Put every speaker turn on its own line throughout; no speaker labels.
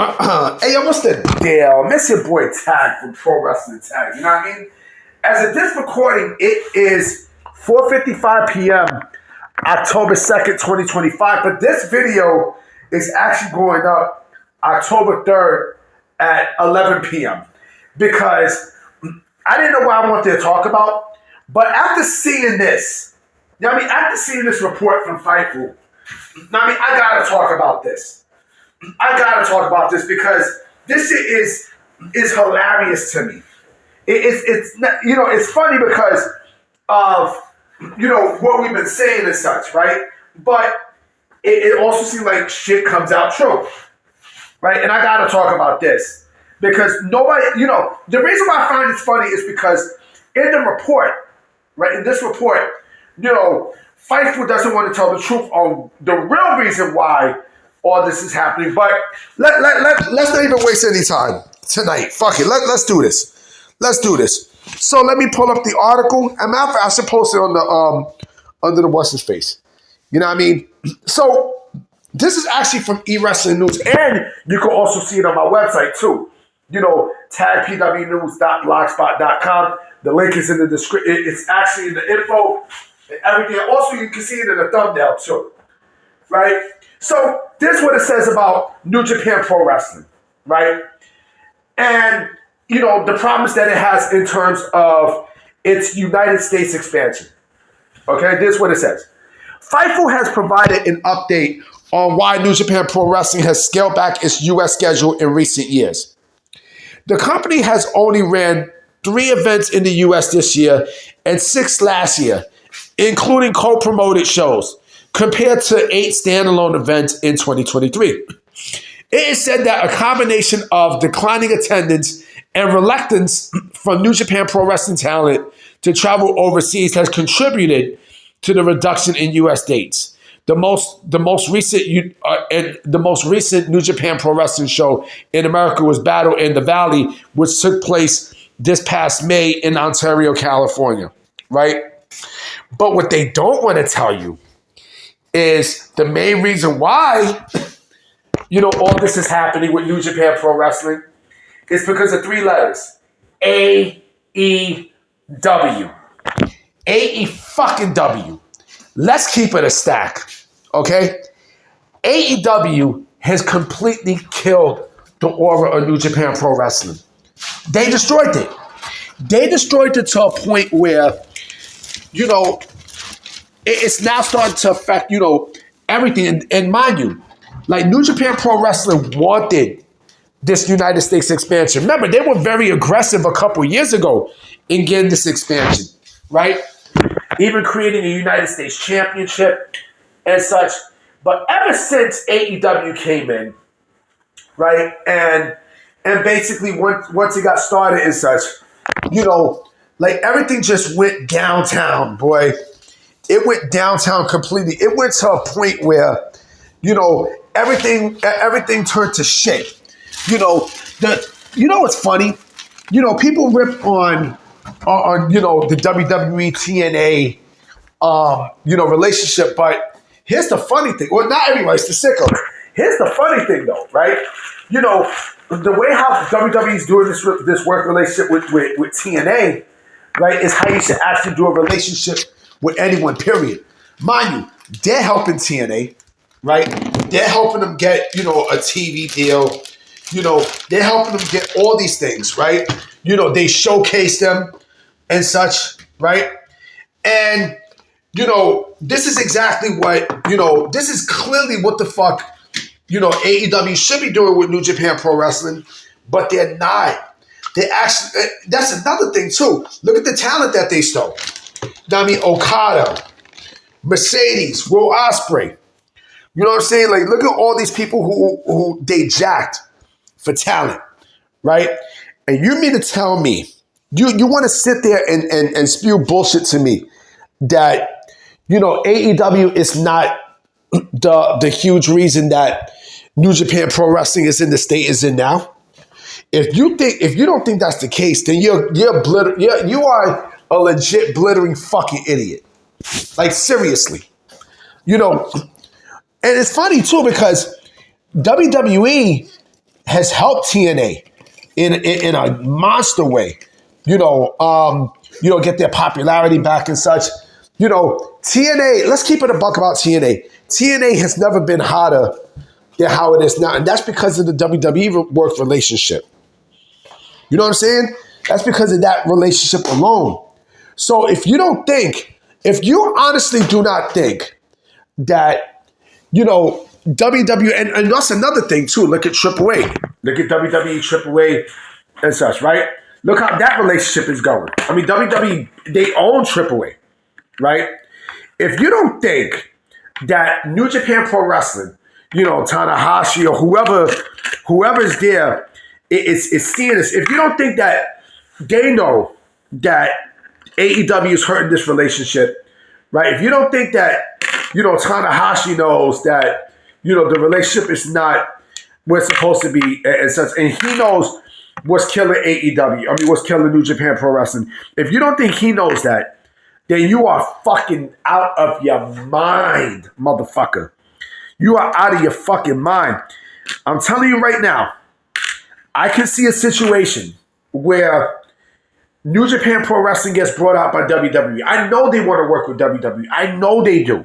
Hey, yo, what's the deal? Miss your boy Tag from Pro Wrestling Tag. You know what I mean? As of this recording, it is 4:55 p.m. October 2nd, 2025. But this video is actually going up October 3rd at 11 p.m. because I didn't know what I wanted to talk about. But after seeing this, you know what I mean? After seeing this report from Fightful, you know what I mean? I gotta talk about this. I gotta talk about this because this shit is hilarious to me. It's you know, it's funny because of, you know, what we've been saying and such, right? But it also seems like shit comes out true, right? And I gotta talk about this because nobody, you know, the reason why I find this funny is because in the report, right, in this report, you know, Fightful doesn't want to tell the truth on the real reason why all this is happening. But let's not even waste any time tonight. Fuck it. Let's do this. Let's do this. So let me pull up the article. And matter of fact, I should post it on the under the what's his face. You know what I mean? So this is actually from eWrestling News, and you can also see it on my website too. You know, tagpwnews.blogspot.com. The link is in the description. It's actually in the info and everything. Also, you can see it in the thumbnail too. Right? So this is what it says about New Japan Pro Wrestling, right? And, you know, the promise that it has in terms of its United States expansion. Okay, this is what it says. Fightful has provided an update on why New Japan Pro Wrestling has scaled back its U.S. schedule in recent years. The company has only ran 3 events in the U.S. this year and 6 last year, including co-promoted shows, compared to 8 standalone events in 2023. It is said that a combination of declining attendance and reluctance from New Japan Pro Wrestling talent to travel overseas has contributed to the reduction in U.S. dates. The most recent New Japan Pro Wrestling show in America was Battle in the Valley, which took place this past May in Ontario, California, right? But what they don't want to tell you is the main reason why, you know, all this is happening with New Japan Pro Wrestling is because of 3 letters. A-E-W. A-E-fucking-W. Let's keep it a stack, okay? AEW has completely killed the aura of New Japan Pro Wrestling. They destroyed it. They destroyed it to a point where, you know, it's now starting to affect, you know, everything. And mind you, like New Japan Pro Wrestling wanted this United States expansion. Remember, they were very aggressive a couple years ago in getting this expansion, right? Even creating a United States Championship and such. But ever since AEW came in, right, and basically once it got started and such, you know, like everything just went downtown, boy. It went downtown completely. It went to a point where, you know, everything turned to shit. You know, what's funny? You know, people rip on you know, the WWE TNA you know, relationship, but here's the funny thing. Well, not everybody's the sicko. Here's the funny thing though, right? You know, the way how WWE is doing this work relationship with TNA, right, is how you should actually do a relationship with anyone, period. Mind you, they're helping TNA, right? They're helping them get, you know, a TV deal. You know, they're helping them get all these things, right? You know, they showcase them and such, right? And, you know, this is exactly what, you know, this is clearly what the fuck, you know, AEW should be doing with New Japan Pro Wrestling, but they're not. They actually, that's another thing too. Look at the talent that they stole. I mean, Okada, Mercedes, Will Ospreay. You know what I'm saying? Like, look at all these people who they jacked for talent, right? And you mean to tell me, you want to sit there and spew bullshit to me that, you know, AEW is not the huge reason that New Japan Pro Wrestling is in the state it's in now? If you don't think that's the case, then you are a legit blithering fucking idiot. Like, seriously. You know, and it's funny too because WWE has helped TNA in a monster way. Get their popularity back and such. TNA, let's keep it a buck about TNA. TNA has never been hotter than how it is now. And that's because of the WWE work relationship. You know what I'm saying? That's because of that relationship alone. So if you honestly do not think that, WWE, and that's another thing too. Look at AAA. Look at WWE, AAA, and such, right? Look how that relationship is going. I mean, WWE, they own AAA, right? If you don't think that New Japan Pro Wrestling, Tanahashi or whoever's there is seeing this, if you don't think that they know that AEW is hurting this relationship, right? If you don't think that, Tanahashi knows that, the relationship is not where it's supposed to be and such, and he knows what's killing AEW, what's killing New Japan Pro Wrestling. If you don't think he knows that, then you are fucking out of your mind, motherfucker. You are out of your fucking mind. I'm telling you right now, I can see a situation where New Japan Pro Wrestling gets brought out by WWE. I know they want to work with WWE. I know they do.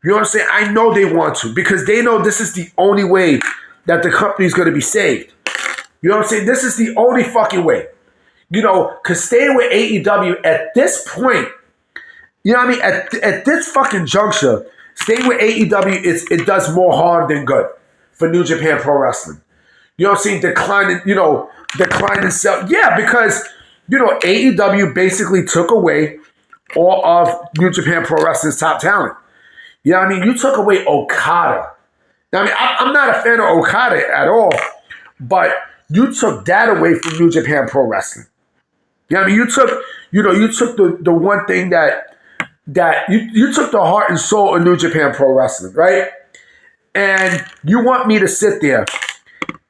You know what I'm saying? I know they want to because they know this is the only way that the company is going to be saved. You know what I'm saying? This is the only fucking way. Because staying with AEW at this point, at this fucking juncture, staying with AEW, it does more harm than good for New Japan Pro Wrestling. You know what I'm saying? Declining sell. Yeah, because, AEW basically took away all of New Japan Pro Wrestling's top talent. You know what I mean? You took away Okada. Now, I'm not a fan of Okada at all, but you took that away from New Japan Pro Wrestling. You know what I mean? You took the one thing that you took the heart and soul of New Japan Pro Wrestling, right? And you want me to sit there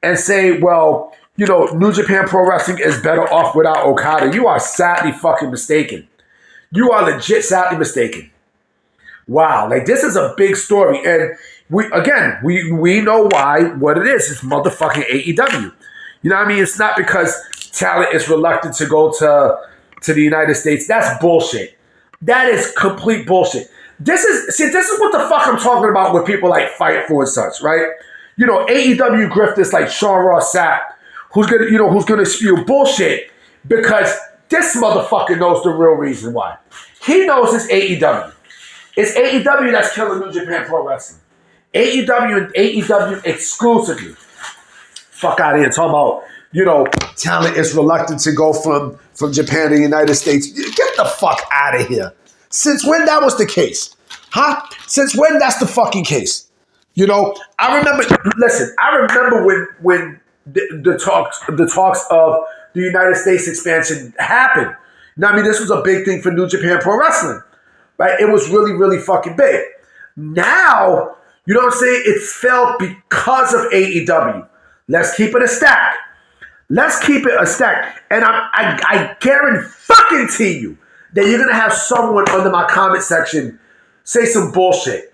and say, well, New Japan Pro Wrestling is better off without Okada. You are sadly fucking mistaken. You are legit sadly mistaken. Wow, this is a big story. And we know what it is. It's motherfucking AEW. You know what I mean? It's not because talent is reluctant to go to the United States. That's bullshit. That is complete bullshit. This is what the fuck I'm talking about with people like Fightful and such, right? AEW grifters like Sean Ross Sapp, who's gonna spew bullshit because this motherfucker knows the real reason why. He knows it's AEW. It's AEW that's killing New Japan Pro Wrestling. AEW and AEW exclusively. Fuck out of here. Talking about, talent is reluctant to go from Japan to the United States. Get the fuck out of here. Since when that was the case? Huh? Since when that's the fucking case? I remember when the talks of the United States expansion happened. Now, this was a big thing for New Japan Pro Wrestling. Right? It was really, really fucking big. Now, you know what I'm saying? It's felt because of AEW. Let's keep it a stack. And I guarantee you that you're going to have someone under my comment section say some bullshit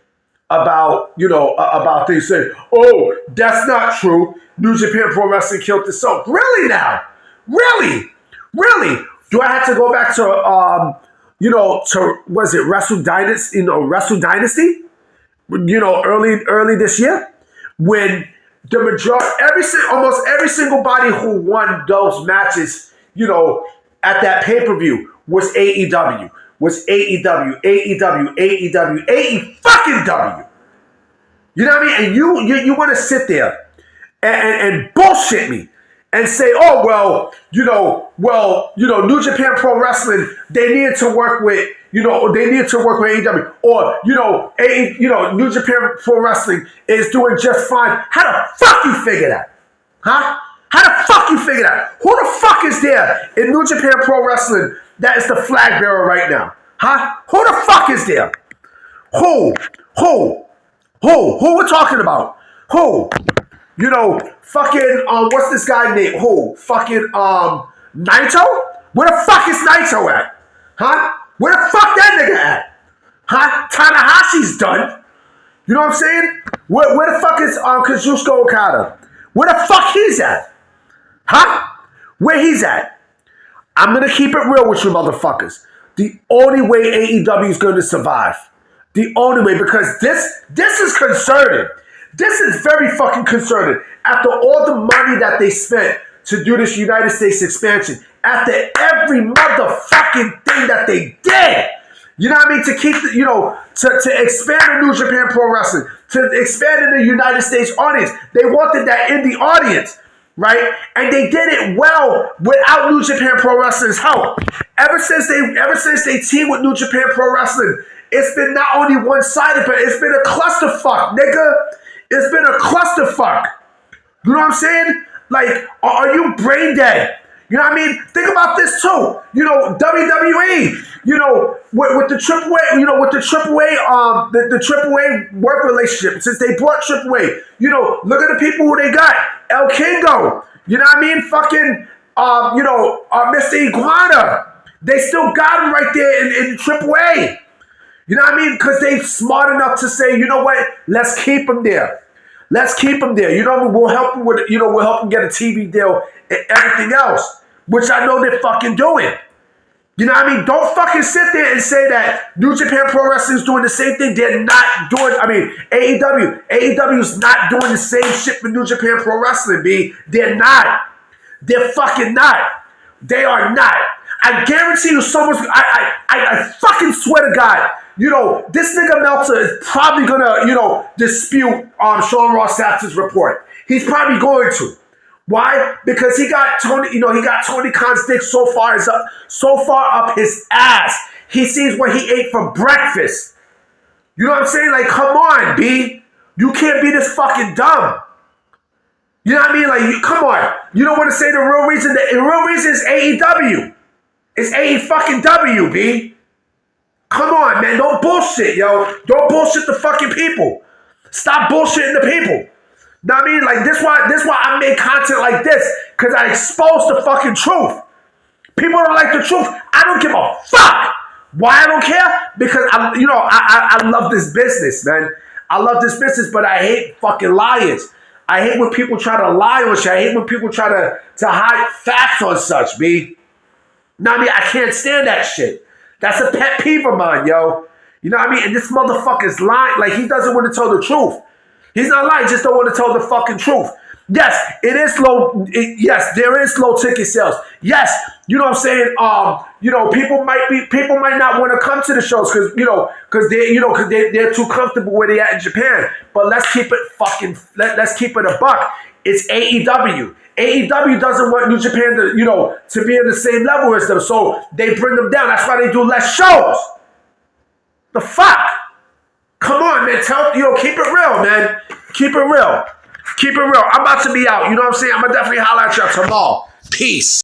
about things. Say, oh, that's not true. New Japan Pro Wrestling killed this. So, really now? Really? Do I have to go back to was it Wrestle Dynasty? Wrestle Dynasty? Early this year, when the majority, almost every single body who won those matches, at that pay-per-view was AEW. Fucking W. You know what I mean? And you want to sit there and bullshit me and say, oh, New Japan Pro Wrestling, they needed to work with AEW, or New Japan Pro Wrestling is doing just fine. How the fuck you figure that? Huh? How the fuck you figure that? Who the fuck is there in New Japan Pro Wrestling that is the flag bearer right now? Huh? Who the fuck is there? Who we're talking about? Who? Fucking, what's this guy named? Who? Fucking, Naito? Where the fuck is Naito at? Huh? Where the fuck that nigga at? Huh? Tanahashi's done. You know what I'm saying? Where the fuck is Kazuchika Okada? Where the fuck he's at? Huh? Where he's at? I'm gonna keep it real with you motherfuckers. The only way AEW is going to survive. The only way, because this is concerning. This is very fucking concerning. After all the money that they spent to do this United States expansion, after every motherfucking thing that they did, you know what I mean? To keep, to expand the New Japan Pro Wrestling, to expand in the United States audience. They wanted that in the audience, right? And they did it well without New Japan Pro Wrestling's help. Ever since they teamed with New Japan Pro Wrestling, it's been not only one-sided, but it's been a clusterfuck, nigga. It's been a clusterfuck. You know what I'm saying? Like, are you brain dead? You know what I mean? Think about this too. WWE, with the AAA, with the AAA, the AAA work relationship, since they brought AAA, look at the people who they got. El Kingo, you know what I mean? Fucking, Mr. Iguana. They still got him right there in AAA. You know what I mean? Because they smart enough to say, you know what? Let's keep him there. Let's keep him there. You know what I mean? We'll help him with, we'll help him get a TV deal and everything else, which I know they're fucking doing. You know what I mean? Don't fucking sit there and say that New Japan Pro Wrestling is doing the same thing. They're not doing, AEW is not doing the same shit with New Japan Pro Wrestling, B. They're not. They're fucking not. They are not. I guarantee you so much, I fucking swear to God, this nigga Meltzer is probably gonna, dispute Sean Ross Sapp's report. He's probably going to. Why? Because he got Tony Khan's dick so far up his ass. He sees what he ate for breakfast. You know what I'm saying? Like, come on, B. You can't be this fucking dumb. You know what I mean? Like, come on. You don't want to say the real reason. The real reason is AEW. It's AEW, B. Come on, man. Don't bullshit, yo. Don't bullshit the fucking people. Stop bullshitting the people. Know what I mean? Like, this why I make content like this, because I expose the fucking truth. People don't like the truth. I don't give a fuck. Why I don't care? Because I love this business, man. I love this business, but I hate fucking liars. I hate when people try to lie on shit. I hate when people try to hide facts on such, B. Know what I mean? I can't stand that shit. That's a pet peeve of mine, yo. You know what I mean? And this motherfucker's lying. Like, he doesn't want to tell the truth. He's not lying, just don't want to tell the fucking truth. Yes, it is low. Yes, there is low ticket sales. Yes, you know what I'm saying? People might not want to come to the shows because they're too comfortable where they at in Japan. But let's keep it let's keep it a buck. It's AEW. AEW doesn't want New Japan to be on the same level as them, so they bring them down. That's why they do less shows. The fuck? Come on, man. Keep it real, man. Keep it real. Keep it real. I'm about to be out. You know what I'm saying? I'm going to definitely holler at y'all tomorrow. Peace.